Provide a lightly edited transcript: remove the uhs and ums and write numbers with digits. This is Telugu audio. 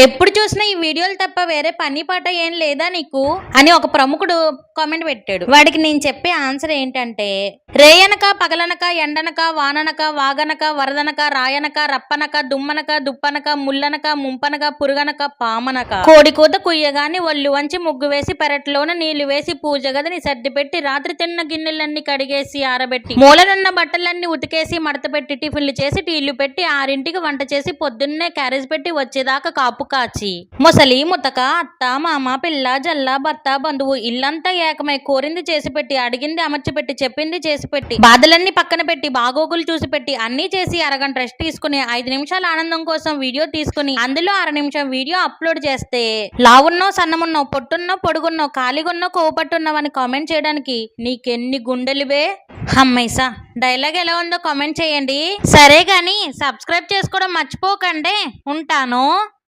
ఎప్పుడు చూసినా ఈ వీడియోలు తప్ప వేరే పని పాట ఏం లేదా నీకు అని ఒక ప్రముఖుడు కామెంట్ పెట్టాడు. వాడికి నేను చెప్పే ఆన్సర్ ఏంటంటే, రేయనక పగలనక ఎండనక వాననక వాగనక వరదనక రాయనక రప్పనక దుమ్మనక దుప్పనక ముల్లనక ముంపనక పురుగనక పామనక కోడి కూత కుయ్యగాని ఒళ్ళు వంచి ముగ్గు వేసి పెరట్లోన నీళ్లు వేసి పూజ గదిని సర్ది పెట్టి రాత్రి తిన్న గిన్నెలన్నీ కడిగేసి ఆరబెట్టి మూలనున్న బట్టలన్నీ ఉతికేసి మడత పెట్టి టిఫిన్లు చేసి టీళ్లు పెట్టి 6ంటికి వంట చేసి పొద్దున్నే క్యారేజ్ పెట్టి వచ్చేదాకా కాపు కాచి ముసలి ముతక అత్త మామ పిల్ల జల్ల భర్త బంధువు ఇల్లంతా ఏకమై కోరింది చేసి పెట్టి అడిగింది అమర్చి పెట్టి చెప్పింది చేసి పెట్టి బాధలన్నీ పక్కన పెట్టి బాగోగులు చూసి పెట్టి అన్ని చేసి అరగంట రెస్ట్ తీసుకుని 5 నిమిషాల ఆనందం కోసం వీడియో తీసుకుని అందులో 1/2 నిమిషం వీడియో అప్లోడ్ చేస్తే లావున్నో సన్నమున్నో పొట్టున్నో పొడుగున్నో ఖాళీగున్నో కోపట్టున్నావు అని కామెంట్ చేయడానికి నీకెన్ని గుండెలువే. అమ్మైసా డైలాగ్ ఎలా ఉందో కామెంట్ చేయండి. సరే గాని సబ్స్క్రైబ్ చేసుకోవడం మర్చిపోకండి. ఉంటాను.